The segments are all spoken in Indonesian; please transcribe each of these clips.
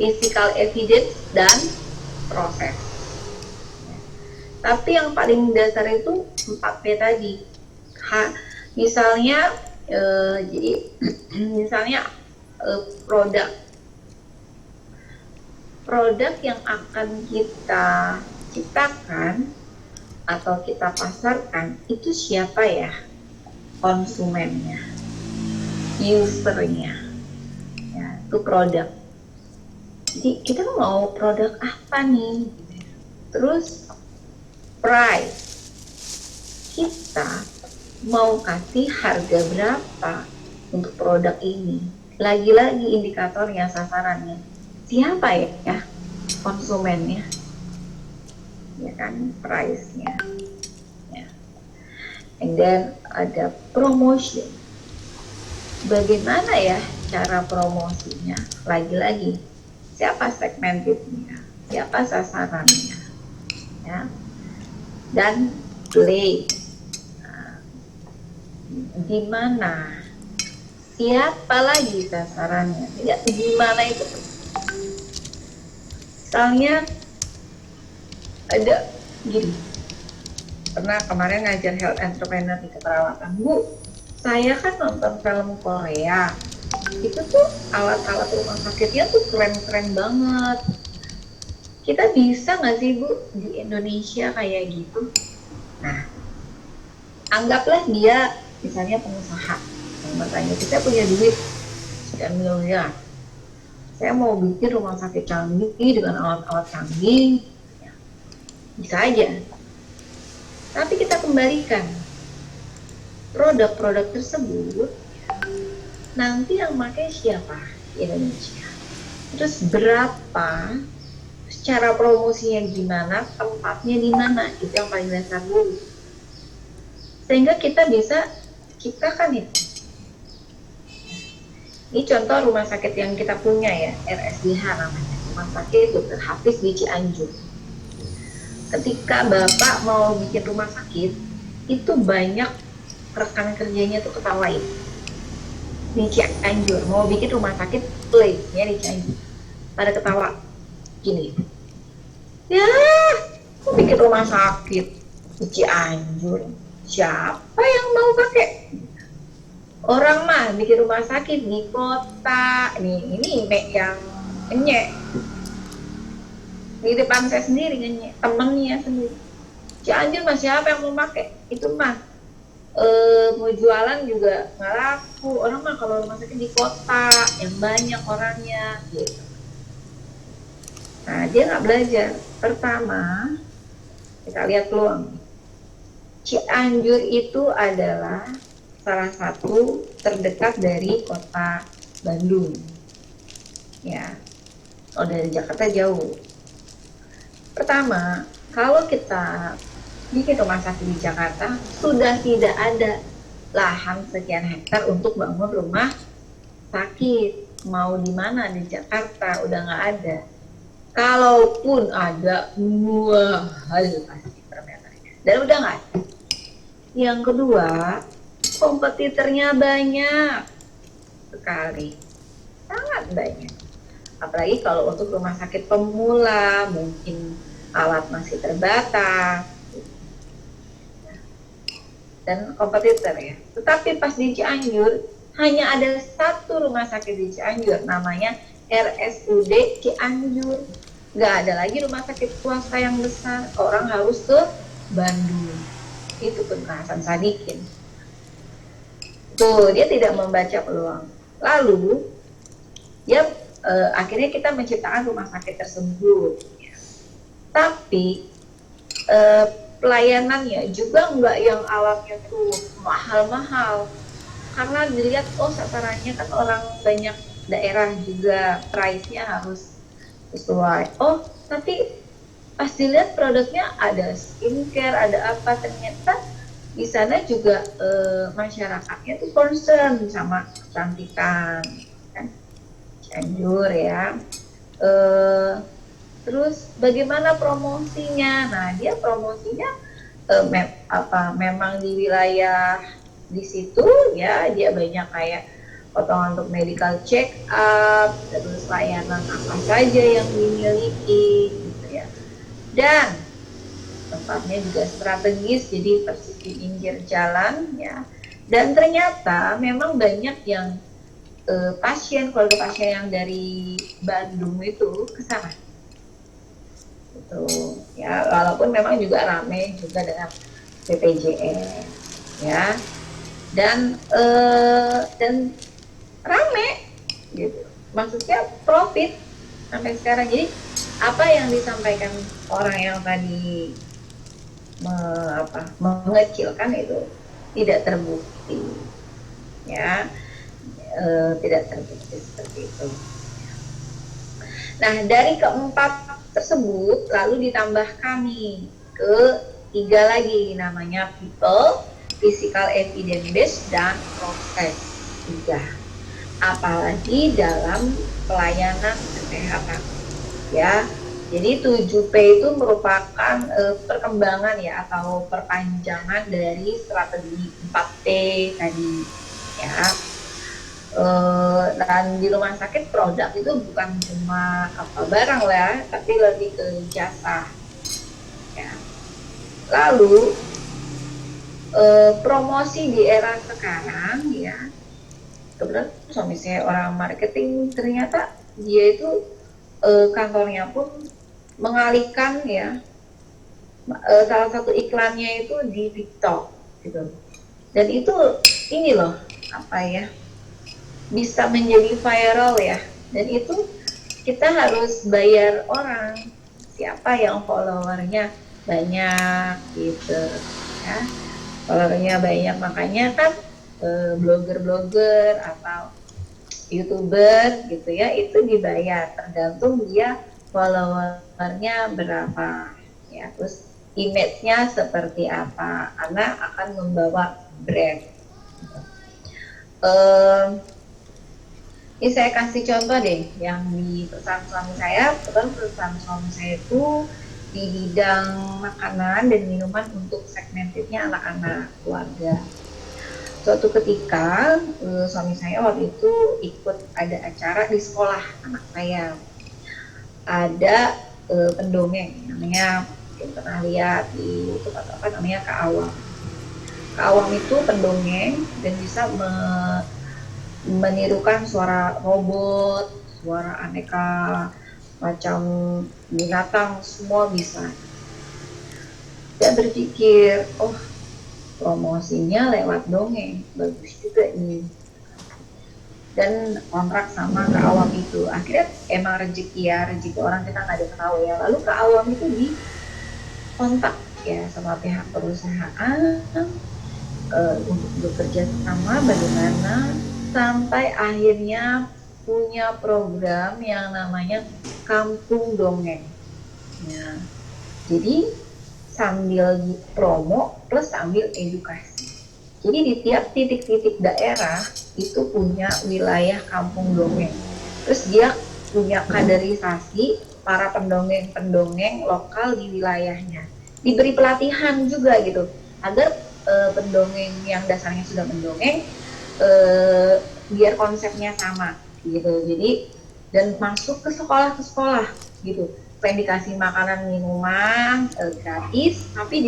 physical evidence, dan proses. Tapi yang paling dasar itu 4P tadi. Misalnya jadi misalnya produk yang akan kita ciptakan atau kita pasarkan itu siapa ya? Konsumennya, usernya, ya, itu produk. Jadi kita mau produk apa nih? Terus price, kita mau kasih harga berapa untuk produk ini? Lagi-lagi indikatornya, sasarannya siapa ya? Konsumennya, ya kan, price-nya ya. And then ada promotion, bagaimana ya cara promosinya, lagi-lagi siapa segmentednya, siapa sasarannya ya. Dan play, di mana, siapa lagi sasarannya, ya, di mana itu. Misalnya ada gini, pernah kemarin ngajar health entrepreneur di keperawatan, Bu, saya kan nonton film Korea, itu tuh alat-alat rumah sakitnya tuh keren-keren banget. Kita bisa nggak sih, Bu, di Indonesia kayak gitu? Nah, anggaplah dia misalnya pengusaha yang bertanya, kita punya duit sekian miliar, saya mau bikin rumah sakit canggih dengan alat-alat canggih, ya, bisa aja. Tapi kita kembalikan produk-produk tersebut, nanti yang pakai siapa di Indonesia? Terus berapa? Secara promosinya gimana? Tempatnya di mana? Itu yang paling dasar dulu. Sehingga kita bisa ciptakan itu. Ini contoh rumah sakit yang kita punya ya, RSDH namanya, Rumah Sakit Dr. Hafiz di Cianjur. Ketika Bapak mau bikin rumah sakit, itu banyak rekan kerjanya tuh ketawain. Di Cianjur, mau bikin rumah sakit play ya di Cianjur, pada ketawa gini, ya mau bikin rumah sakit di Cianjur, siapa yang mau pakai? Orang mah bikin rumah sakit di kota. Ini yang ngenyek di depan saya sendiri, ngenyek temennya sendiri. Cianjur mah siapa yang mau pakai? Itu mah mau jualan juga nggak laku. Orang mah kalau rumah sakit di kota yang banyak orangnya gitu. Nah, dia nggak belajar. Pertama, kita lihat peluang. Cianjur itu adalah salah satu terdekat dari kota Bandung, ya. Oh, dari Jakarta jauh. Pertama, kalau kita bikin rumah sakit di Jakarta, sudah tidak ada lahan sekian hektar untuk bangun rumah sakit. Mau di mana di Jakarta udah nggak ada. Kalaupun ada, mahal pasti per meternya. Dan udah nggak ada. Yang kedua, kompetitornya banyak sekali, sangat banyak. Apalagi kalau untuk rumah sakit pemula, mungkin alat masih terbatas dan kompetitor ya. Tetapi pas di Cianjur, hanya ada satu rumah sakit di Cianjur, namanya RSUD Cianjur. Nggak ada lagi rumah sakit swasta yang besar, orang harus ke Bandung. Itu pun Hasan Sadikin. Tuh, dia tidak membaca peluang. Lalu, dia akhirnya kita menciptakan rumah sakit tersebut. Tapi, pelayanannya juga nggak yang alatnya tuh mahal-mahal. Karena dilihat, oh sasarannya kan orang banyak daerah juga, price-nya harus sesuai. Oh, tapi pas dilihat produknya ada skincare, ada apa, ternyata di sana juga masyarakatnya tuh concern sama kecantikan, kan? Cianjur ya. Terus bagaimana promosinya? Nah, dia promosinya memang di wilayah di situ ya, dia banyak kayak potongan untuk medical check up, terus layanan apa saja yang dimiliki gitu ya. Dan tempatnya juga strategis, jadi persis di pinggir jalan ya. Dan ternyata memang banyak yang keluarga pasien yang dari Bandung itu ke sana. Gitu. Ya, walaupun memang juga ramai juga dengan BPJS ya. Dan rame gitu. Maksudnya profit sampai sekarang. Jadi apa yang disampaikan orang yang tadi mengecilkan itu tidak terbukti ya, tidak terbukti seperti itu. Nah, dari keempat tersebut lalu ditambah kami ke 3 lagi, namanya people, physical evidence base, dan proses 3. Apalagi dalam pelayanan kesehatan ya. Jadi 7P itu merupakan perkembangan ya, atau perpanjangan dari strategi 4T tadi ya. Dan di rumah sakit produk itu bukan cuma barang lah, tapi lebih ke jasa ya. Lalu promosi di era sekarang ya, kebetulan suami saya orang marketing, ternyata dia itu kantornya pun mengalihkan ya, salah satu iklannya itu di TikTok gitu. Dan itu ini loh, bisa menjadi viral ya. Dan itu kita harus bayar orang siapa yang followernya banyak gitu ya. Followernya banyak, makanya kan blogger-blogger atau YouTuber gitu ya, itu dibayar tergantung dia followernya berapa ya, terus image-nya seperti apa, karena akan membawa brand. Ini saya kasih contoh deh yang di perusahaan suami saya. Perusahaan suami saya itu di bidang makanan dan minuman untuk segmentednya anak-anak keluarga. Suatu ketika suami saya waktu itu ikut ada acara di sekolah anak saya. Ada pendongeng namanya, mungkin pernah lihat di YouTube atau apa, namanya Kak Awam. Kak Awam itu pendongeng dan bisa menirukan suara robot, suara aneka macam binatang, semua bisa. Dia berpikir, oh promosinya lewat dongeng, bagus juga ini. Dan kontrak sama Kak Awam itu, akhirnya emang rezeki ya, rezeki orang kita nggak ada tahu ya. Lalu Kak Awam itu di kontak ya sama pihak perusahaan untuk bekerja sama bagaimana, sampai akhirnya punya program yang namanya Kampung Dongeng ya. Jadi sambil promo plus sambil edukasi. Jadi di tiap titik-titik daerah itu punya wilayah kampung dongeng. Terus dia punya kaderisasi para pendongeng-pendongeng lokal di wilayahnya. Diberi pelatihan juga gitu, agar pendongeng yang dasarnya sudah mendongeng biar konsepnya sama gitu. Jadi dan masuk ke sekolah gitu. Selain dikasih makanan minuman gratis, tapi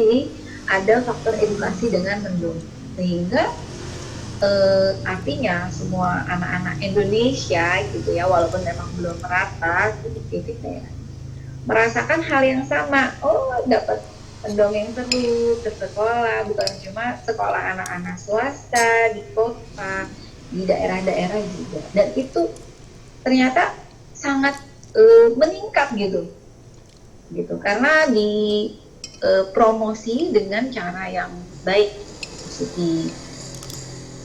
ada faktor edukasi dengan mendongeng, sehingga artinya semua anak-anak Indonesia gitu ya, walaupun memang belum merata titik-titik daerah, merasakan hal yang sama. Oh, dapat pendongeng seru ke sekolah, bukan cuma sekolah anak-anak swasta di kota, di daerah-daerah juga. Dan itu ternyata sangat meningkat gitu karena di promosi dengan cara yang baik, positif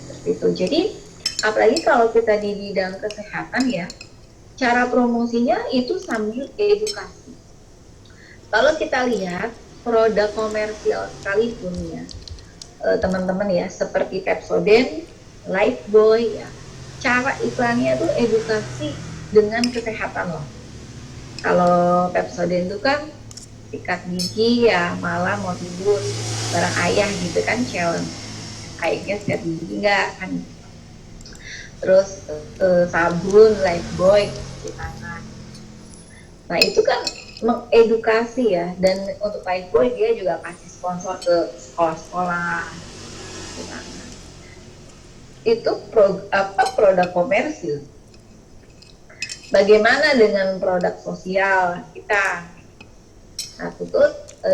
seperti itu. Jadi apalagi kalau kita di bidang kesehatan ya, cara promosinya itu sambil edukasi. Kalau kita lihat produk komersial sekalipun ya, teman-teman ya, seperti Pepsodent, Lifebuoy ya, cara iklannya itu edukasi dengan kesehatan loh. Kalau Pepsodent itu kan sikat gigi ya, malah mau tidur bareng ayah gitu kan, challenge ayahnya sikat gigi enggak kan. terus sabun, Lifebuoy cuci tangan. Nah itu kan mengedukasi ya, dan untuk Lifebuoy dia juga kasih sponsor ke sekolah-sekolah cuci tangan. Itu produk komersil. Bagaimana dengan produk sosial kita? Nah, itu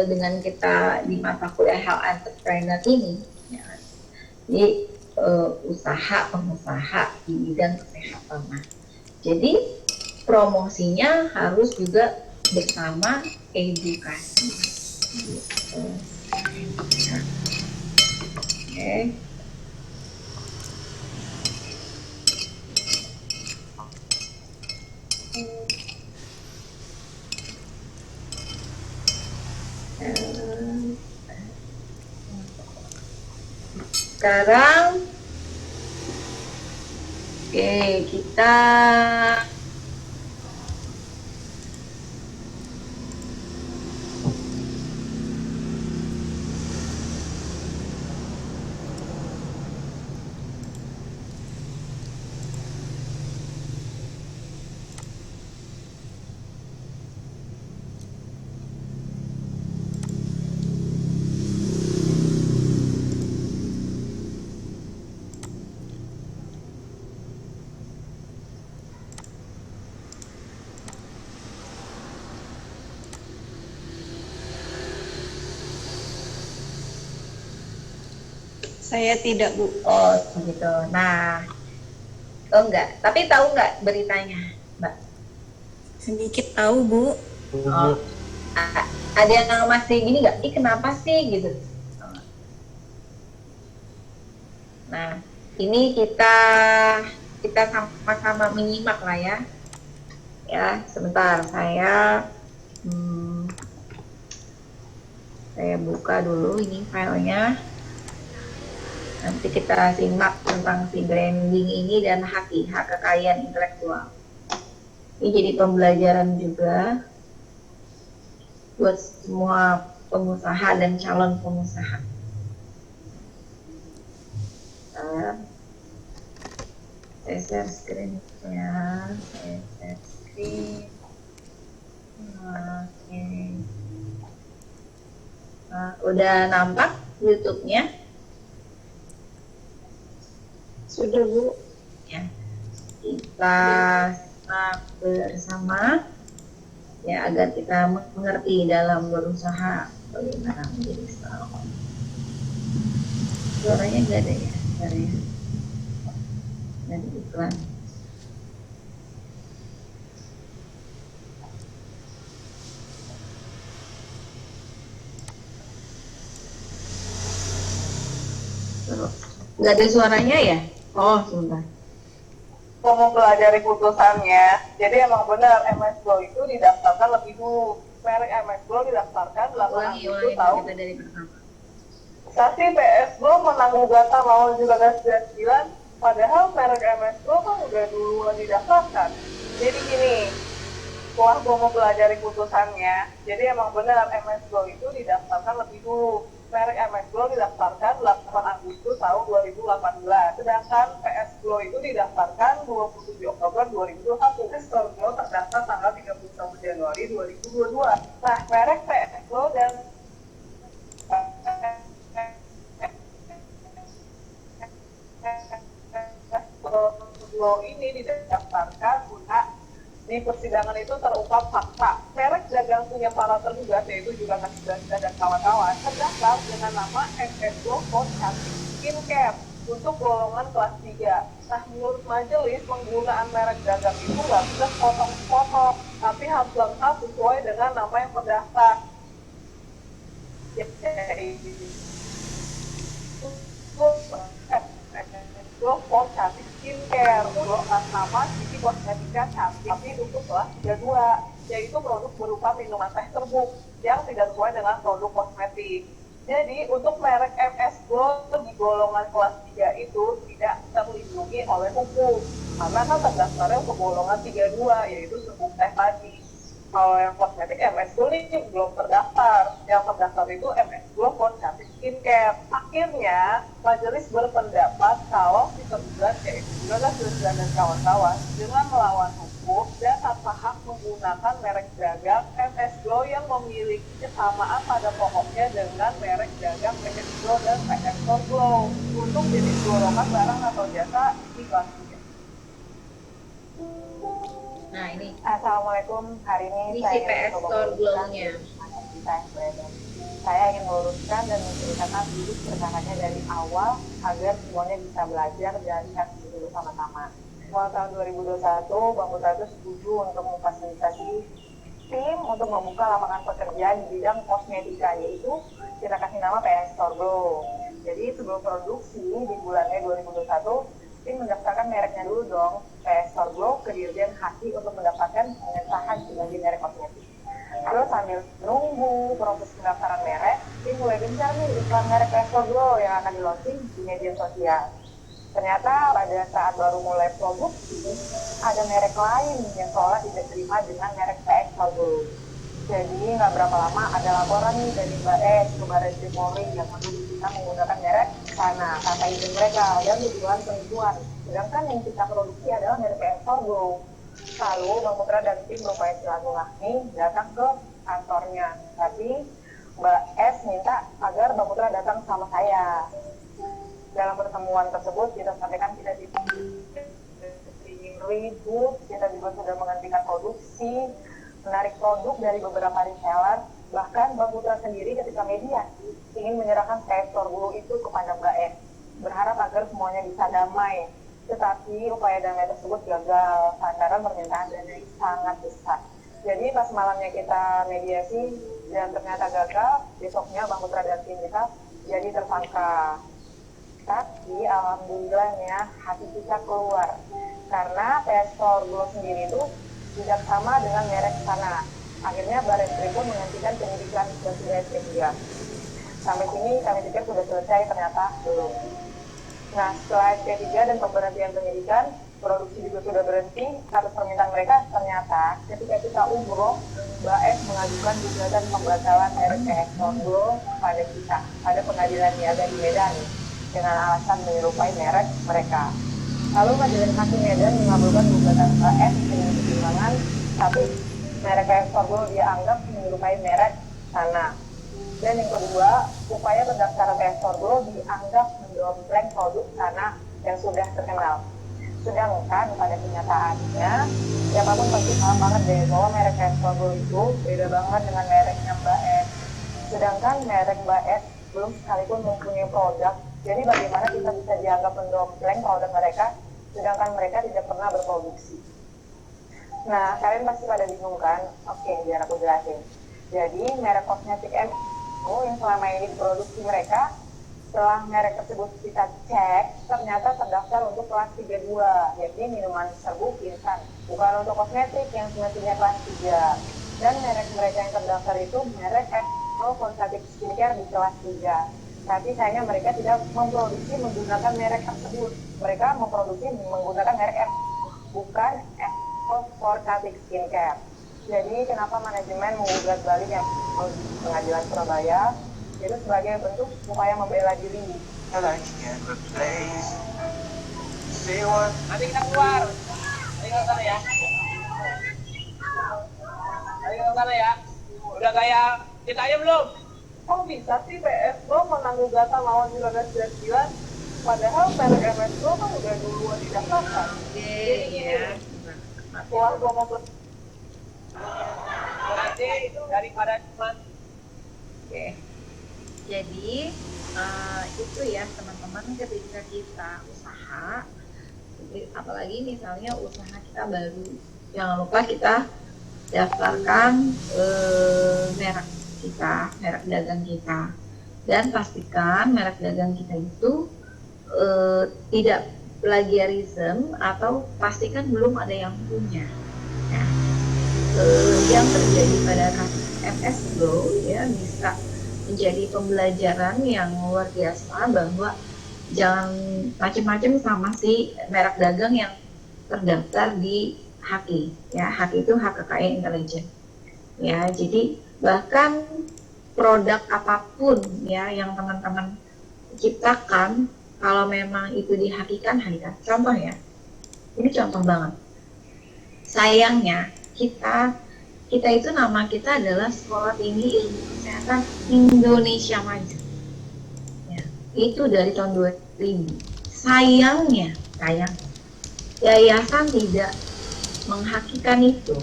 dengan kita di mata kuliah health entrepreneur ini, ya, di usaha pengusaha di bidang kesehatan. Nah, jadi promosinya harus juga bersama edukasi. Gitu. Nah, okay. Sekarang kita Saya tidak, Bu. oh gitu. Nah, oh enggak, tapi tahu enggak beritanya, Mbak? Sedikit tahu, Bu. Oh, ada yang masih gini nggak? Ih kenapa sih gitu? Nah, ini kita sama-sama menyimak lah ya. Ya, sebentar saya buka dulu ini filenya. Nanti kita simak tentang si branding ini dan hak kekayaan intelektual. Ini jadi pembelajaran juga buat semua pengusaha dan calon pengusaha. Saya share screen ya, saya share screen. Oke. Nah, udah nampak YouTube-nya? Sudah, Bu. Ya. Kita simak bersama ya agar kita mengerti dalam berusaha bagaimana menjadi startup. Suaranya nggak ada ya, suaranya dari iklan. Nggak ada suaranya ya? Oh, sebentar. Mau mempelajari putusannya, jadi emang benar MS Glow itu didaftarkan lebih dulu. Merek MS Glow didaftarkan 8 Agustus tahun. Dari pertama. Saksi PS Glow menang gugatan lawan 1999, padahal merek MS Glow kan udah duluan didaftarkan. Jadi gini, setelah gue mempelajari putusannya, jadi emang benar MS Glow itu didaftarkan lebih dulu. Merek MS Glow didaftarkan 8 Agustus tahun 2018, sedangkan PS Glow itu didaftarkan 27 Oktober 2021. Store Glow terdaftar tanggal 31 Januari 2022. Nah, merek PS Glow dan Glow ini didaftarkan guna di persidangan itu terungkap fakta. Merek dagang punya para tergugat yaitu juga Kasida dan kawan-kawan terdaftar dengan nama MS Glow Cosmetic Skincare untuk golongan kelas 3. Nah, menurut majelis penggunaan merek dagang itu nggak bisa potong-potong, tapi harus lengkap sesuai dengan nama yang terdaftar. Glow Cosmetic Skincare untuk nama Siti Kosmetika Cantik tapi untuk kelas 32, yaitu produk berupa minuman teh terbuk yang tidak sesuai dengan produk kosmetik. Jadi untuk merek MS Glow di golongan kelas 3 itu tidak terlindungi oleh hukum karena kan terdaftarnya untuk golongan 32 yaitu serbuk teh tadi. Kalau yang kosmetik MS Glow ini belum terdaftar, yang terdaftar itu MS Glow Cosmetic skincare. Akhirnya, majelis berpendapat kalau si tergugat, yaitu Juragan Silsilah dan kawan-kawan, dengan melawan hukum dan tanpa hak menggunakan merek dagang MS Glow yang memiliki kesamaan pada pokoknya dengan merek dagang PS Glow dan PS Store Glow untuk jenis golongan barang atau jasa di kelasnya. Nah ini Assalamualaikum, hari ini si saya PS Store Glow-nya. Saya ingin meluruskan dan menceritakan duduk perkaranya dari awal agar semuanya bisa belajar dan lihat dulu sama-sama. Mulai tahun 2021, Bang Putra itu setuju untuk memfasilitasi tim untuk membuka lapangan pekerjaan di bidang kosmetika, yaitu kita kasih nama PS Store Glow. Jadi sebelum produksi di bulannya 2021, tim mendaftarkan mereknya dulu dong, PS Store Glow ke Dirjen Haki untuk mendapatkan pengesahan sebagai merek kosmetik. Terus sambil nunggu proses pendaftaran merek, tim mulai gencar nih iklan merek PS Store Glow yang akan di launching di media sosial. Ternyata pada saat baru mulai produksi, ada merek lain yang seolah tidak terima dengan merek PS Store Glow. Jadi nggak berapa lama ada laporan nih dari Mbak S ke Baris Krim Polri yang menuduh kita menggunakan merek sana tanpa izin mereka dan tuduhan penipuan. Sedangkan yang kita produksi adalah merek PS Store Glow. Lalu Bang Putra dan tim berupaya silaturahmi datang ke kantornya, tapi Mbak S minta agar Bang Putra datang sama saya. Dalam pertemuan tersebut kita sampaikan kita ribut, kita juga sudah menghentikan produksi, menarik produk dari beberapa reseller, bahkan Bang Putra sendiri ketika mediasi ingin menyerahkan PS Store Glow itu kepada Mbak S, berharap agar semuanya bisa damai. Tetapi upaya damai tersebut gagal lantaran permintaan dana yang sangat besar. Jadi pas malamnya kita mediasi dan ternyata gagal, besoknya Bang Putra dan tim kita jadi tersangka. Tapi alhamdulillahnya hati kita keluar karena PS Store Glow sendiri itu tidak sama dengan merek sana. Akhirnya Baris Krim pun menghentikan penyidikan dan sudah SP3. Sampai sini kami pikir sudah selesai, ternyata belum. Nah, setelah SP3 dan pemberhentian penyidikan, produksi juga sudah berhenti atas permintaan mereka. Ternyata ketika kita umroh, Mbak S mengajukan gugatan pembatalan merek PS Store Glow pada kita, pada pengadilan niaga di Medan, dengan alasan menyerupai merek mereka. Lalu Majelis Hakim Medan mengabulkan gugatan Mbak S dengan pertimbangan satu, merek PS Store Glow dianggap menyerupai merek sana. Dan yang kedua, upaya pendaftaran PS Store Glow dianggap mendompleng produk sana yang sudah terkenal. Sedangkan pada kenyataannya, siapapun pasti paham banget deh bahwa merek PS Store Glow itu beda banget dengan mereknya Mbak S. Sedangkan merek Mbak S belum sekalipun mempunyai produk, jadi bagaimana kita bisa dianggap mendompleng produk mereka, sedangkan mereka tidak pernah berproduksi. Nah, kalian pasti pada bingung kan? Oke, biar aku jelasin. Jadi, merek kosmetik yang selama ini diproduksi mereka, setelah merek tersebut kita cek, ternyata terdaftar untuk kelas 32, yaitu minuman serbuk instan, bukan untuk kosmetik yang semestinya kelas 3. Dan merek mereka yang terdaftar itu merek kosmetik skincare di kelas 3. Tapi sayangnya mereka tidak memproduksi menggunakan merek tersebut. Mereka memproduksi menggunakan merek bukan kosmetik skincare. Jadi kenapa manajemen menggugat balik yang pengadilan Surabaya? Itu sebagai bentuk upaya membela diri. Nanti kita keluar. Ayo ke sana ya. Ayo ke sana ya. Udah kayak kita aja belum? Kok bisa sih PS Glow menang gugatan lawan Juragan 99? Padahal merek MS Glow kan udah duluan didaftarkan. Iya. Wah, gua mau Nanti itu daripada cuma Oke. Jadi itu ya teman-teman, ketika kita usaha, apalagi misalnya usaha kita baru, jangan lupa kita daftarkan merek kita, merek dagang kita, dan pastikan merek dagang kita itu tidak plagiarisme atau pastikan belum ada yang punya. Nah, yang terjadi pada kasus MS Glow ya bisa menjadi pembelajaran yang luar biasa bahwa jangan macam-macam sama si merek dagang yang terdaftar di HAKI ya. HAKI itu hak kekayaan intelijen ya. Jadi bahkan produk apapun ya yang teman-teman ciptakan, kalau memang itu dihakikan, contoh ya, ini contoh banget. Sayangnya kita itu nama kita adalah Sekolah Tinggi Ilmu Kesehatan Indonesia Maju. Ya, itu dari tahun 2000. Sayang, yayasan tidak menghakikan itu.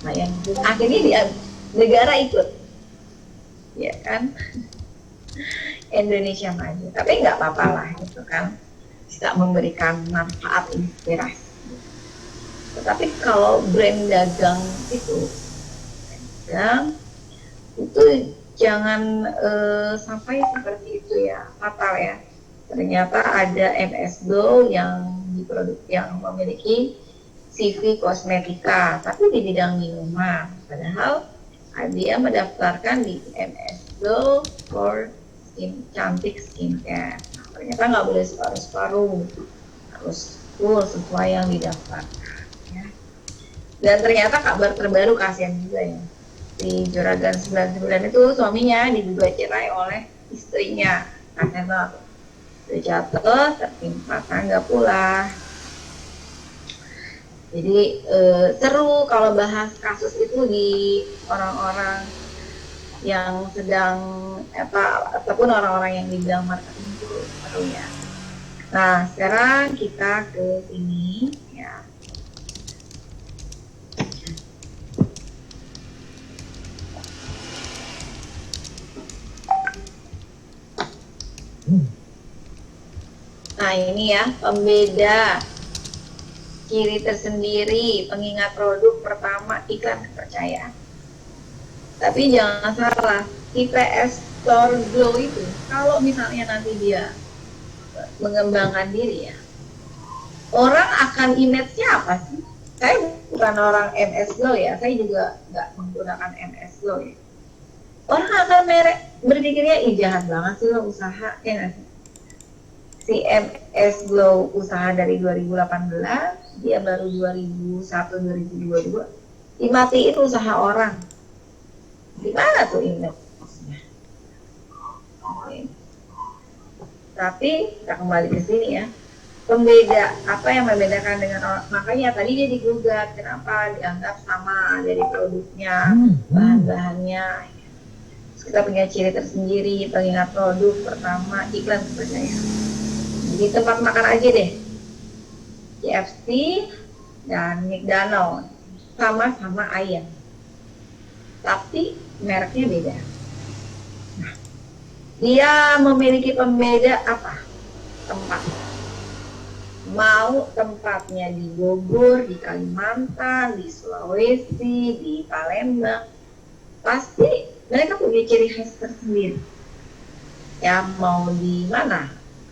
Nah, yang akhirnya dia negara ikut, ya kan? Indonesia Maju. Tapi nggak apa-apa lah, gitu kan? Bisa memberikan manfaat, inspirasi. Tetapi kalau brand dagang itu jangan sampai seperti itu ya, fatal ya. Ternyata ada MS-Glow yang memiliki CV kosmetika, tapi di bidang minuman. Padahal dia mendaftarkan di MS-Glow for cantik skincare. Nah, ternyata nggak boleh separuh-separuh, harus full sesuai yang didaftarkan. Ya. Dan ternyata kabar terbaru, kasihan juga ya. Di Juragan 99 itu suaminya diduga cerai oleh istrinya. Karena udah jatuh, tertimpa tangga pula. Jadi seru kalau bahas kasus itu di orang-orang yang sedang ataupun orang-orang yang di bidang marketing itu seru ya. Nah, sekarang kita ke sini ya. Nah, ini ya pembeda, ciri tersendiri, pengingat produk pertama, iklan kepercayaan. Tapi jangan salah, IPS Store Glow itu kalau misalnya nanti dia mengembangkan diri ya, orang akan image-nya apa sih? Saya bukan orang MS Glow ya, saya juga nggak menggunakan MS Glow ya. Orang akan berpikirnya, jahat banget sih lo usaha, ya nggak sih? Si MS Glow usaha dari 2018, dia baru 2001-2022, dimatiin usaha orang. Gimana tuh image-nya? Oke. Tapi kita kembali ke sini ya. Pembeda, apa yang membedakan dengan orang? Makanya tadi dia digugat, kenapa dianggap sama dari produknya, bahan-bahannya. Terus kita punya ciri tersendiri, pengingat produk pertama, iklan kepercayaan. Di tempat makan aja deh, KFC dan McDonald sama-sama ayam, tapi mereknya beda. Nah, dia memiliki pembeda apa? Tempat. Mau tempatnya di Bogor, di Kalimantan, di Sulawesi, di Palembang, pasti mereka punya ciri khas tersendiri. Ya mau di mana,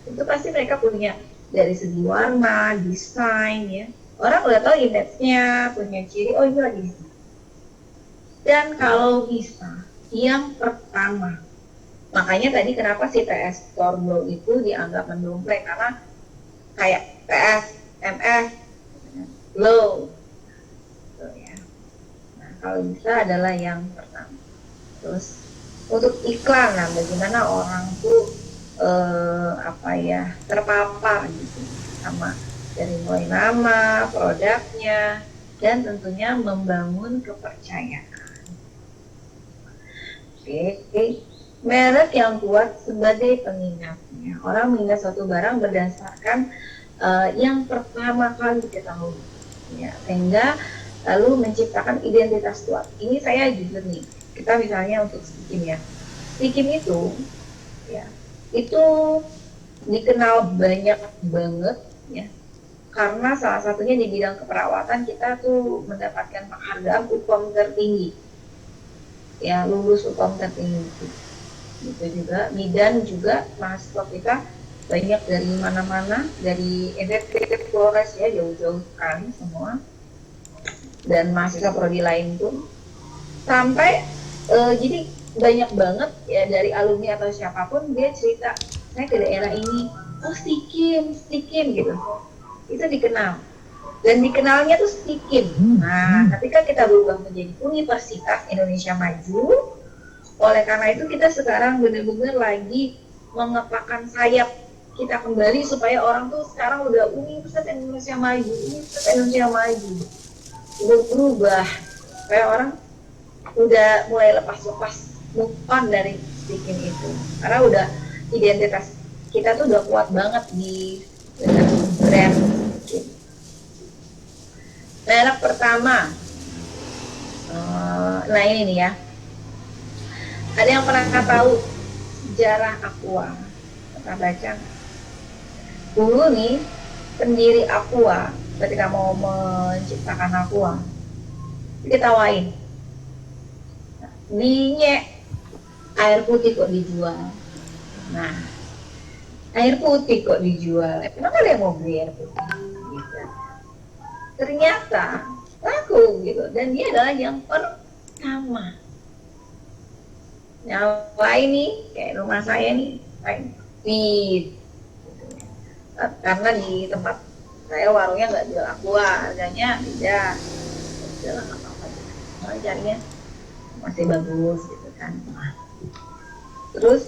itu pasti mereka punya dari segi warna, desain ya. Orang udah tahu image-nya, punya ciri, oh ini lagi bisa. Dan kalau bisa, yang pertama, makanya tadi kenapa si PS Store Glow itu dianggap mendompleng, karena kayak PS, MS, Glow gitu ya. Nah, kalau bisa adalah yang pertama. Terus untuk iklan, nah bagaimana orang tuh terpapar gitu sama dari mulai nama, produknya, dan tentunya membangun kepercayaan. Oke. Merek yang kuat sebagai pengingatnya. Orang mengingat suatu barang berdasarkan yang pertama kali diketahui, ya, sehingga lalu menciptakan identitas kuat. Ini saya jujur nih, kita misalnya untuk Stikim ya, Stikim itu, ya, itu dikenal banyak banget, ya, karena salah satunya di bidang keperawatan kita tuh mendapatkan penghargaan UPOM tertinggi, ya, lulus UPOM tertinggi. Gitu juga, bidan juga mahasiswa kita banyak dari mana-mana, dari NTT, Flores ya, jauh-jauh sekali semua, dan mahasiswa prodi lain tuh sampai jadi banyak banget ya dari alumni atau siapapun dia cerita, saya ke daerah ini, oh Stikim gitu, itu dikenal dan dikenalnya tuh Stikim. Nah, ketika kita berubah menjadi Universitas Indonesia Maju, oleh karena itu kita sekarang benar-benar lagi mengepakkan sayap kita kembali supaya orang tuh sekarang udah Universitas Indonesia Maju, Universitas Indonesia Maju, udah berubah, supaya orang udah mulai lepas-lepas move on dari bikin itu, karena udah identitas kita tuh udah kuat banget di dengan brand bikin. Merek pertama, nah ini nih ya, ada yang pernah tahu sejarah Aqua? Pernah baca? Dulu nih pendiri Aqua ketika mau menciptakan Aqua diketawain, dinyek air putih kok dijual. Nah, air putih kok dijual, kenapa dia mau beli air putih gitu. Ternyata laku gitu, dan dia adalah yang pertama. Nyawa ini kayak rumah saya nih fit, karena di tempat saya warungnya nggak jual Aqua, harganya beda, udah nggak apa-apa, soalnya carinya masih bagus gitu kan. Terus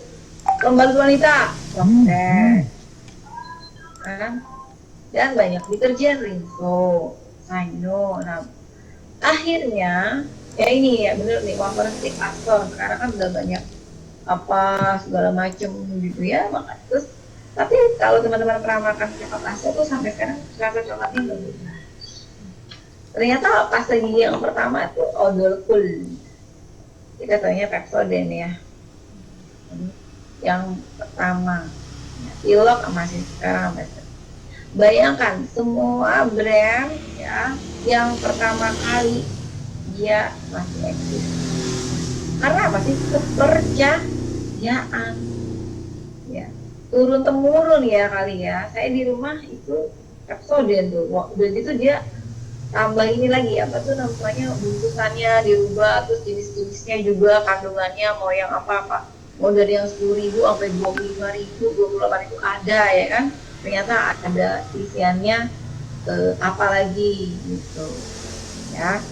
pembantu wanita, kan, dan banyak deterjen Rinso, Sanyo. Nah, akhirnya ya ini ya bener nih, Waferstik, Astor, sekarang kan udah banyak apa segala macem gitu ya, maka terus. Tapi kalau teman-teman pernah makan pasta tuh sampai sekarang rasa coklatnya nggak berubah. Ternyata pasta gigi yang pertama itu odol cool, kita tanya Pepsodent ya, yang pertama. Pilok masih sekarang masih. Bayangkan semua brand ya yang pertama kali dia masih eksis. Karena apa sih? Kepercayaan. Ya, turun temurun ya kali ya. Saya di rumah itu Pepsodent tuh. Udah gitu dia tambah ini lagi, apa tuh namanya, bungkusannya dirubah, terus jenis-jenisnya juga, kandungannya mau yang apa-apa, mau dari yang 10.000 sampai 25.000, 28.000 ada ya kan. Ternyata ada isiannya apa lagi gitu ya.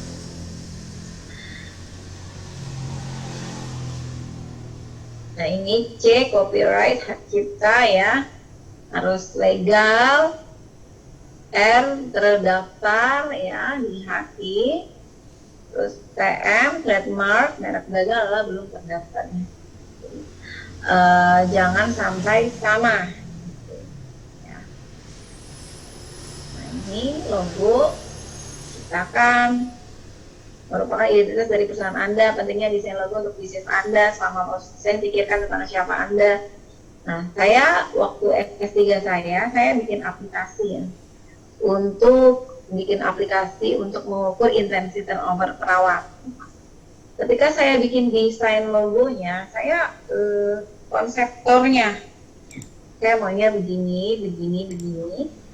Nah ini C, copyright, hak cipta ya, harus legal. R, terdaftar ya di HAKI. Terus TM, trademark, merek dagang adalah belum terdaftarnya. Jangan sampai sama ya. Nah ini logo ciptakan, merupakan identitas dari perusahaan Anda. Pentingnya desain logo untuk bisnis Anda. Selama proses desain, pikirkan tentang siapa Anda. Nah saya waktu S3 saya bikin aplikasi ya, untuk bikin aplikasi untuk mengukur intensi turnover perawat. Ketika saya bikin desain logonya, saya konseptornya, saya maunya begini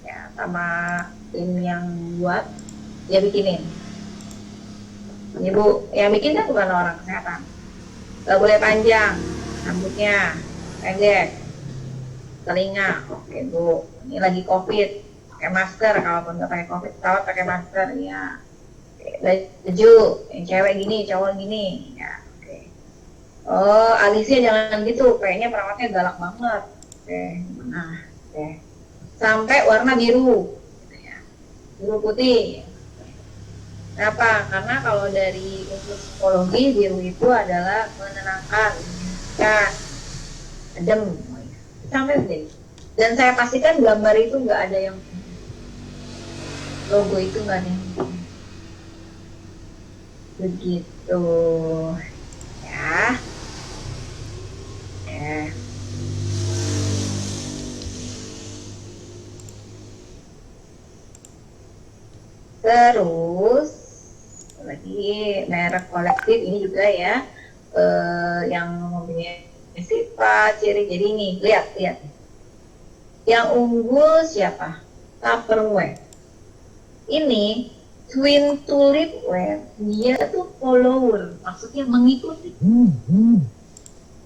ya, sama tim yang buat dia bikinin. Ini Bu, yang bikin kan bukan orang kesehatan. Gak boleh panjang, rambutnya pendek, telinga, oke Bu, ini lagi COVID, pakai masker, kalaupun nggak pakai COVID pesawat pakai masker ya. Baju yang cewek gini, cowok gini ya, oke. Oh, alisnya jangan gitu, kayaknya perawatnya galak banget. Oke, nah, oke. Sampai warna biru gitu ya, biru putih. Kenapa? Karena kalau dari unsur psikologi, biru itu adalah menenangkan, kan, adem, sampai begini. Dan saya pastikan gambar itu nggak ada yang, logo itu nggak ada yang begitu ya. Terus lagi merek kolektif ini juga ya, yang mempunyai sifat ciri. Jadi ini lihat yang unggul siapa? Tupperware. Ini Twin Tulip Wear, dia tuh follower, maksudnya mengikuti.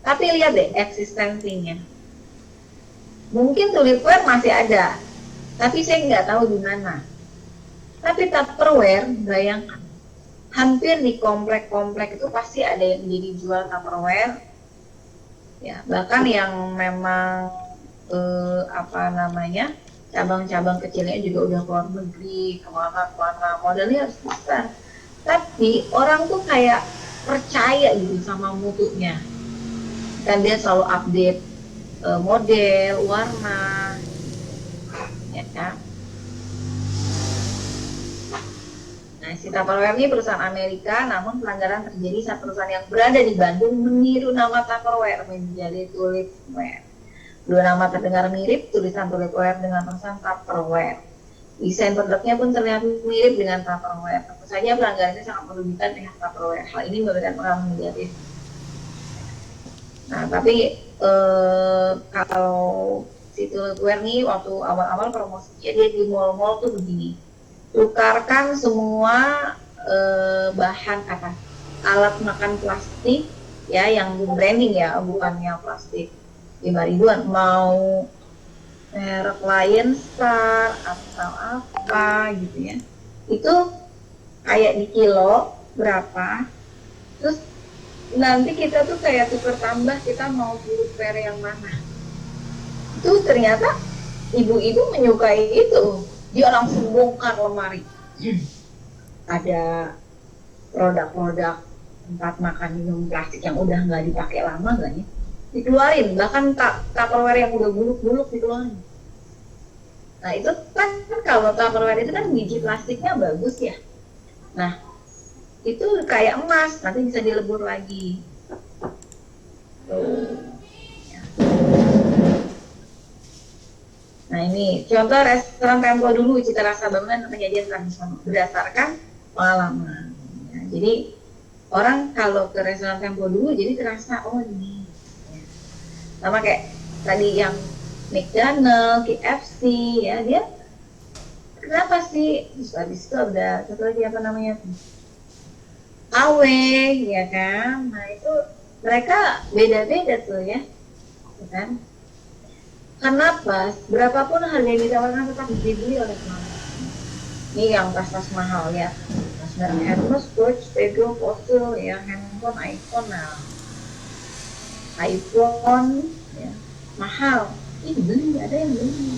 Tapi lihat deh eksistensinya. Mungkin Tulipware masih ada, tapi saya nggak tahu di mana. Tapi Tupperware, bayangkan, hampir di komplek-komplek itu pasti ada yang jadi jual Tupperware. Ya, bahkan yang memang apa namanya, cabang-cabang kecilnya juga udah keluar negeri, kemana-mana, modalnya harus besar. Tapi orang tuh kayak percaya gitu sama mutunya. Dan dia selalu update model, warna, ya kan? Nah, si Tupperware ini perusahaan Amerika, namun pelanggaran terjadi saat perusahaan yang berada di Bandung meniru nama Tupperware menjadi Tulipware. Dua nama terdengar mirip, tulisan Tulipware dengan tulisan Tupperware. Desain produknya pun terlihat mirip dengan Tupperware. Tentu saja pelanggaran ini sangat merugikan pihak Tupperware. Hal ini memberikan pengaruh negatif. Nah, tapi kalau si Tulipware nih waktu awal-awal promosinya dia di mall-mall tuh begini, tukarkan semua bahan apa alat makan plastik ya yang branding ya, bukannya plastik 5 ribuan, mau merek Lion Star atau apa gitu ya, itu kayak di kilo berapa, terus nanti kita tuh kayak tuker tambah kita mau Tulipware yang mana. Itu ternyata ibu-ibu menyukai itu, dia langsung bongkar lemari. Ada produk-produk tempat makan minum plastik yang udah nggak dipakai lama nggak nih, dikeluarin, bahkan Tupperware yang udah buluk-buluk dikeluarin. Nah itu kan kalau Tupperware itu kan biji plastiknya bagus ya, nah itu kayak emas, nanti bisa dilebur lagi tuh. Nah ini contoh restoran Tempo dulu, cita rasa bangunan penyajian tradisional berdasarkan pengalaman. Ya, jadi orang kalau ke restoran Tempo dulu jadi terasa oh ini. Ya. Sama kayak tadi yang McDonald, KFC ya, dia kenapa sih? Terus habis itu ada satu lagi apa namanya? AW ya kan. Nah itu mereka beda-beda tuh ya kan. Kenapa? Berapapun harga yang ditawarkan tetap dibeli oleh pelanggan. Ini yang tas-tas mahal ya. Tas merek Hermes, Coach, Pedro, Fossil ya, handphone, iPhone, nah. iPhone ya, mahal. Ini beli, ada yang beli.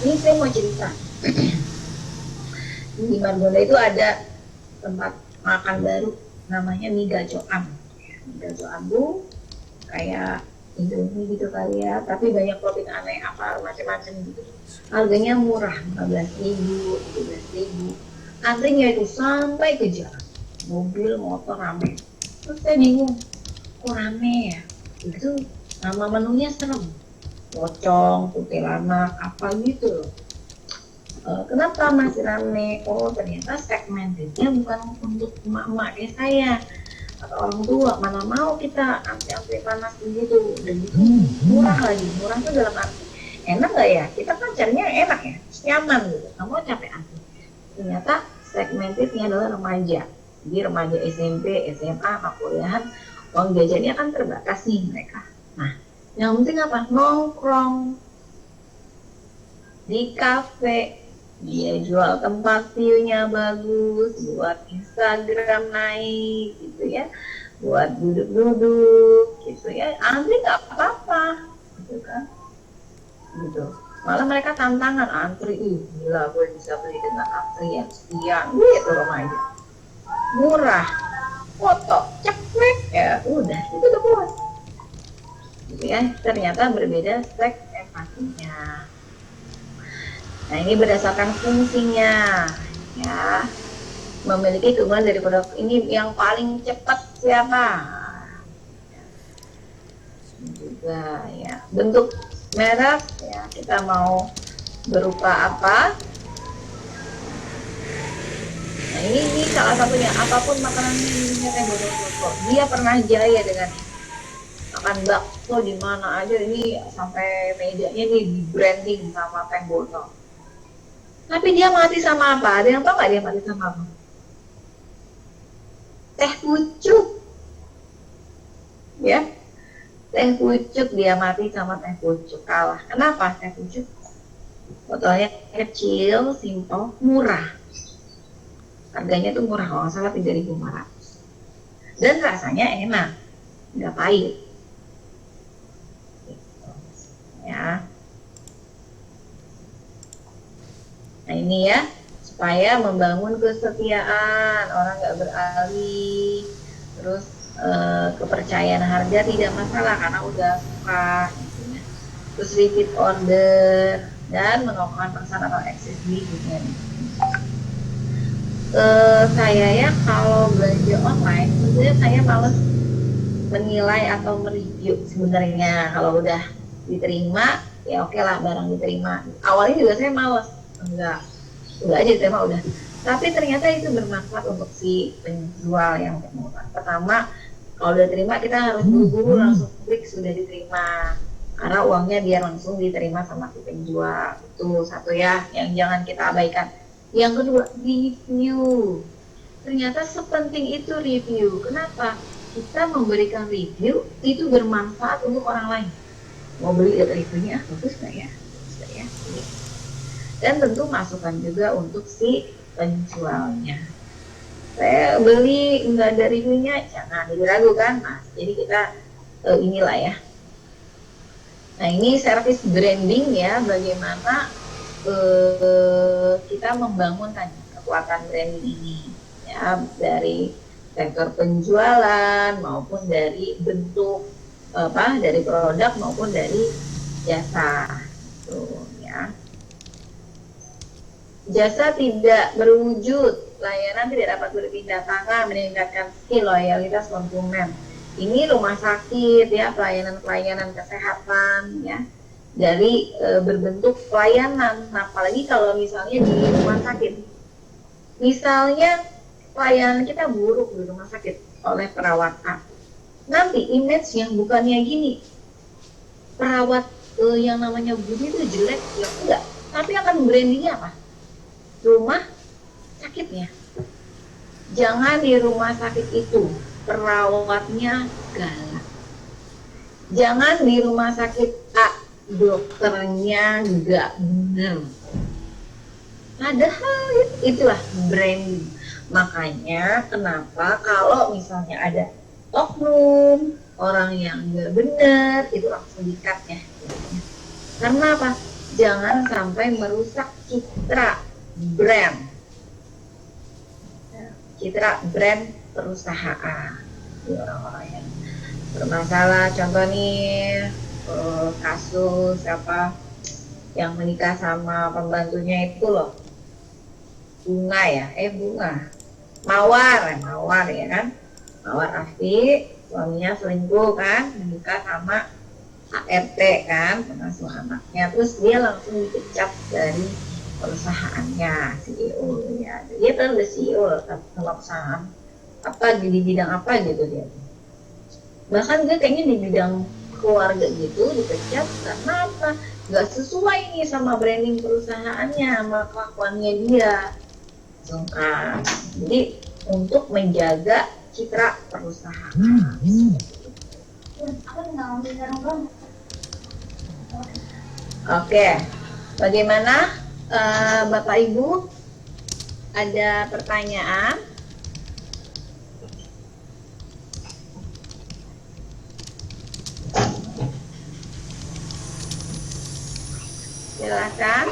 Ini saya mau cerita. Di Margonda itu ada tempat makan baru namanya Mie Gacoan. Mie Gacoan tuh kayak Indomie gitu kali ya, tapi banyak topping aneh apa macam-macam gitu. Harganya murah, 15.000, 17.000. Antrinya itu sampai ke jalan, mobil motor rame. Terus saya bingung, kok rame ya? Itu nama menunya serem, pocong, kuntilanak, apa gitu loh. Kenapa masih rame? Oh ternyata segmentednya bukan untuk emak-emak kayak saya atau orang tua, mana mau kita antri-antri panas begitu, dan itu murah lagi. Murah tuh dalam arti enak nggak ya, kita kan carinya yang enak ya, nyaman gitu, nggak mau capek antri. Ternyata segmentednya adalah remaja, jadi remaja SMP, SMA, anak kuliahan, uang jajannya kan terbatas nih mereka. Nah yang penting apa, nongkrong di kafe, dia jual tempat view-nya bagus, buat Instagram naik gitu ya, buat duduk-duduk gitu ya, antri nggak apa-apa gitu kan, gitu. Malah mereka tantangan antri, gila gue bisa beli dengan antrian sekian gitu remaja, murah, foto, ceklek ya udah itu udah puas gitu ya. Ternyata berbeda segmentasinya. Nah ini berdasarkan fungsinya ya, memiliki keunggulan dari produk ini yang paling cepat siapa juga ya. Bentuk merek ya, kita mau berupa apa. Nah ini salah satunya, apapun makanan minumnya teh botol, dia pernah jaya dengan makan bakso di mana aja, ini sampai mejanya nih di branding sama teh botol. Tapi dia mati sama apa? Ada yang tahu nggak dia mati sama apa? Teh pucuk. Ya, teh pucuk, dia mati sama teh pucuk, kalah. Kenapa teh pucuk? Botolnya kecil, simpel, murah. Harganya tuh murah, kalau nggak salah 3.500. Dan rasanya enak, nggak pahit. Gitu. Ya. Nah ini ya, supaya membangun kesetiaan, orang nggak beralih, terus kepercayaan harga tidak masalah karena udah suka, gitu ya. Terus repeat order dan melakukan pesan atau accessibility. Saya ya kalau belanja online, sebenarnya saya males menilai atau mereview sebenarnya. Kalau udah diterima, ya oke lah barang diterima. Awalnya juga saya males, enggak, udah aja diterima udah. Tapi ternyata itu bermanfaat untuk si penjual yang penjual. Pertama, kalau udah terima kita harus buru-buru langsung klik sudah diterima, karena uangnya biar langsung diterima sama si penjual. Itu satu ya, yang jangan kita abaikan. Yang kedua, review. Ternyata sepenting itu review. Kenapa? Kita memberikan review itu bermanfaat untuk orang lain. Mau beli lihat reviewnya, bagus nggak ya? Bagus nggak ya? Dan tentu masukan juga untuk si penjualnya. Saya beli nggak ada reviewnya, jangan diragu kan, Mas. Jadi kita inilah ya. Nah ini service branding ya, bagaimana kita membangun tadi kekuatan branding ini ya, dari sektor penjualan maupun dari bentuk dari produk maupun dari jasa. Tuh ya. Jasa tidak berwujud, layanan tidak dapat berpindah tangan, meningkatkan skill loyalitas konsumen. Ini rumah sakit ya, pelayanan kesehatan ya, dari berbentuk pelayanan. Nah, apalagi kalau misalnya di rumah sakit, misalnya pelayanan kita buruk di rumah sakit oleh perawat A, nanti image yang bukannya gini, perawat yang namanya Budi itu jelek ya enggak, tapi akan brandingnya apa? Rumah sakitnya. Jangan di rumah sakit itu perawatnya galak. Jangan di rumah sakit A dokternya nggak benar. Padahal itulah branding. Makanya kenapa kalau misalnya ada oknum orang yang nggak benar itu langsung di-cut ya. Karena apa? Jangan sampai merusak citra brand perusahaan. Orang-orang yang bermasalah, contoh nih kasus apa yang menikah sama pembantunya itu loh, Mawar ya kan, Mawar Afi, suaminya selingkuh kan, menikah sama ART kan, pengasuh anaknya, terus dia langsung dipecat dari perusahaannya, CEO ya. Dia kan udah CEO sama perusahaan apa di bidang apa gitu dia. Bahkan dia kayaknya di bidang keluarga gitu dipecat karena apa? Gak sesuai nih sama branding perusahaannya, sama kelakuannya dia. Jadi untuk menjaga citra perusahaan. Oke, bagaimana Bapak Ibu? Ada pertanyaan? Silakan.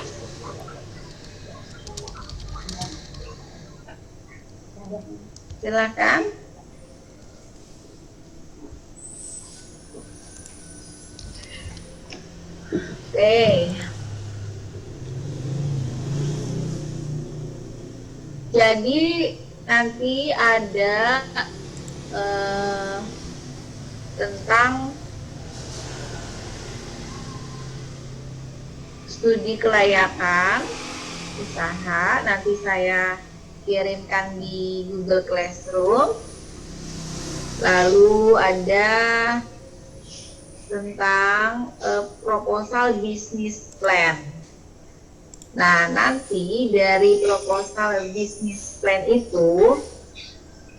Silakan. Oke. Jadi nanti ada tentang studi kelayakan usaha, nanti saya kirimkan di Google Classroom. Lalu ada tentang proposal business plan. Nah, nanti dari proposal business plan itu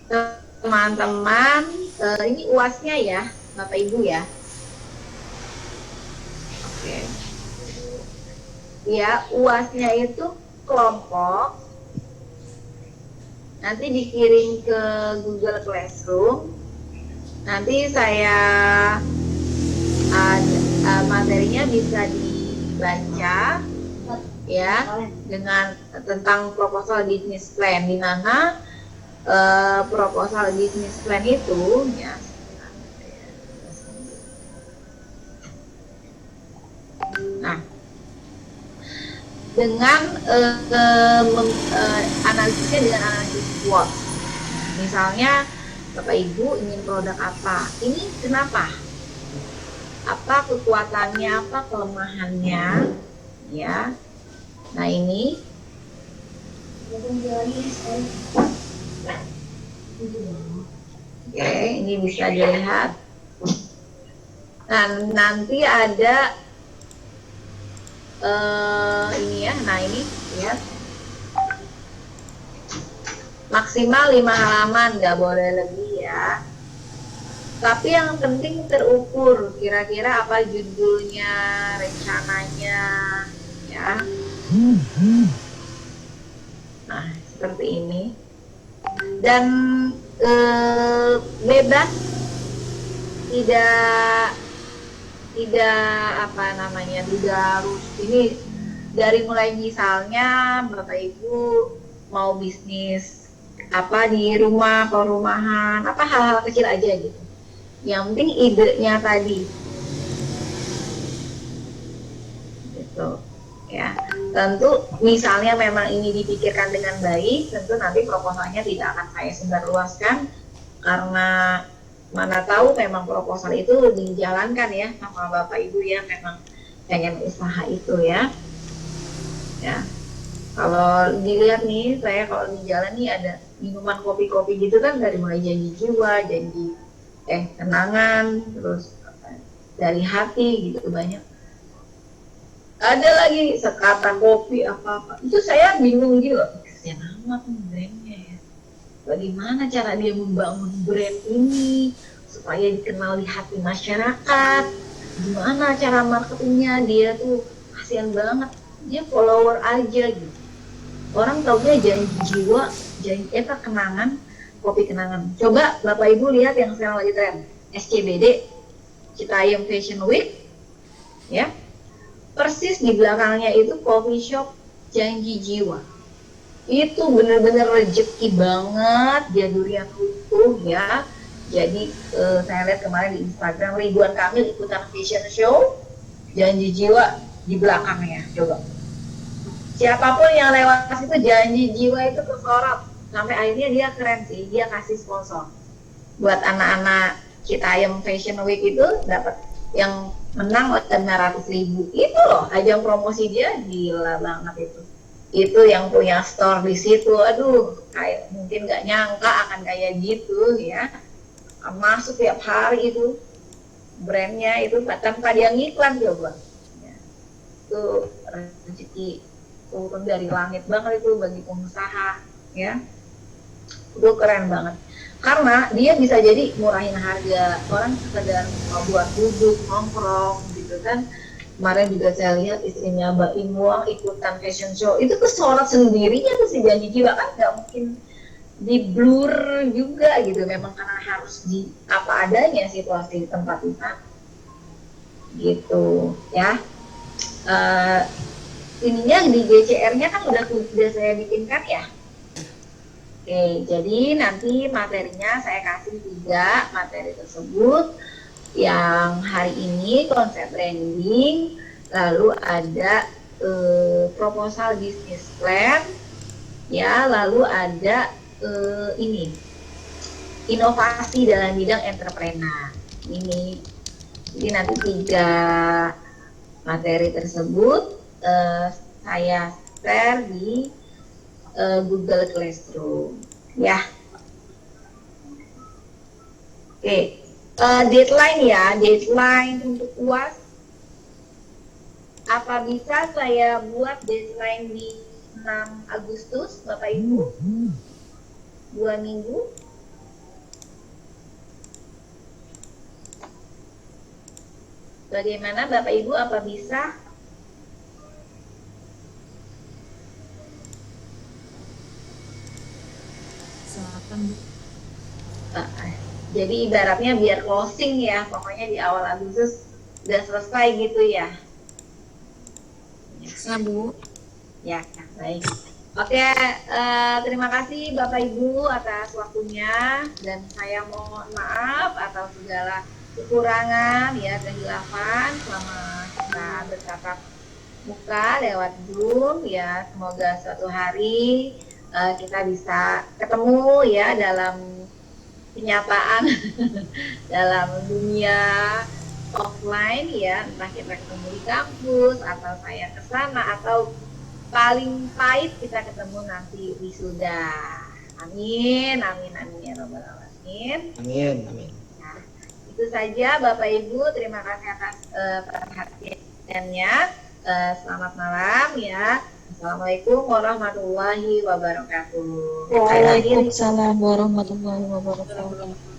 teman-teman, ini UASnya ya, Bapak Ibu ya. Oke. Ya, UASnya itu kelompok nanti dikirim ke Google Classroom. Nanti saya materinya bisa dibaca ya dengan tentang proposal business plan, di mana proposal business plan itu ya. Nah, dengan analisisnya dengan analisis SWOT. Misalnya Bapak Ibu ingin produk apa? Ini kenapa? Apa kekuatannya, apa kelemahannya? Ya. Nah, ini oke, ini bisa dilihat. Nah, nanti ada ini ya. Nah, ini lihat. Maksimal 5 halaman, nggak boleh lebih ya. Tapi yang penting terukur, kira-kira apa judulnya, rencananya, ya. Nah, seperti ini. Dan bebas, tidak apa namanya, tidak harus ini. Dari mulai misalnya Bapak Ibu mau bisnis apa di rumah, perumahan, apa hal-hal kecil aja gitu. Yang penting idenya tadi, gitu ya. Tentu misalnya memang ini dipikirkan dengan baik, tentu nanti proposalnya tidak akan saya sebarluaskan, karena mana tahu memang proposal itu dijalankan ya sama Bapak Ibu ya, memang pengen usaha itu ya. Ya. Kalau dilihat nih, saya kalau di jalan nih ada minuman kopi-kopi gitu kan, dari mulai janji jiwa, janji kenangan, terus dari hati gitu banyak. Ada lagi sekata kopi apa-apa. Itu saya bingung gitu loh. Kasian amat nih brandnya ya. Bagaimana cara dia membangun brand ini supaya dikenal di hati masyarakat? Gimana cara marketingnya? Dia tuh kasihan banget. Dia follower aja gitu. Orang taunya janji jiwa, janji kenangan, kopi kenangan. Coba Bapak Ibu lihat yang sekarang lagi tren, SCBD, Citayam Fashion Week, ya. Persis di belakangnya itu coffee shop janji jiwa. Itu bener-bener rezeki banget, dia durian utuh ya. Jadi saya lihat kemarin di Instagram, Ridwan Kamil ikutan fashion show, janji jiwa di belakangnya, coba. Siapapun yang lewat itu janji jiwa itu kesorot, sampai akhirnya dia keren sih, dia kasih sponsor buat anak-anak Citayam Fashion Week itu, dapat yang menang 500.000 itu loh, ajang promosi dia gila banget itu yang punya store di situ, aduh kayak mungkin nggak nyangka akan kayak gitu ya, masuk tiap hari itu brandnya itu tanpa dia ngiklan coba ya. Itu rezeki turun dari langit banget itu bagi pengusaha ya, itu keren banget karena dia bisa jadi murahin harga, orang sekedar mau buat duduk nongkrong gitu kan. Kemarin juga saya lihat istrinya Mbak Imuang ikutan fashion show, itu kesorot sendirinya tuh si janji jiwa, kan nggak mungkin di blur juga gitu, memang karena harus di apa adanya situasi di tempat wisata gitu ya. Ininya di GCR-nya kan udah saya bikinkan ya. Oke, jadi nanti materinya saya kasih 3 materi tersebut. Yang hari ini konsep branding, lalu ada proposal business plan, ya, lalu ada ini inovasi dalam bidang entrepreneur. Ini, jadi nanti 3 materi tersebut saya share di Google Classroom ya. Oke, deadline untuk UAS, apa bisa saya buat deadline di 6 Agustus Bapak Ibu, 2 minggu. Bagaimana Bapak Ibu, apa bisa? Jadi ibaratnya biar closing ya, pokoknya di awal Agustus udah selesai gitu ya. Ya, Bu. Ya, baik. Oke, terima kasih Bapak Ibu atas waktunya dan saya mohon maaf atas segala kekurangan ya, kehilafan selama kita bertatap muka lewat Zoom ya. Semoga suatu hari kita bisa ketemu ya dalam kenyataan dalam dunia offline ya, entah kita ketemu di kampus atau saya ke sana atau paling pahit kita ketemu nanti wisuda. Amin, amin, amin ya robbal alamin. Amin, amin. Nah, itu saja Bapak Ibu, terima kasih atas perhatiannya. Selamat malam ya. Assalamualaikum warahmatullahi wabarakatuh. Waalaikumsalam warahmatullahi wabarakatuh.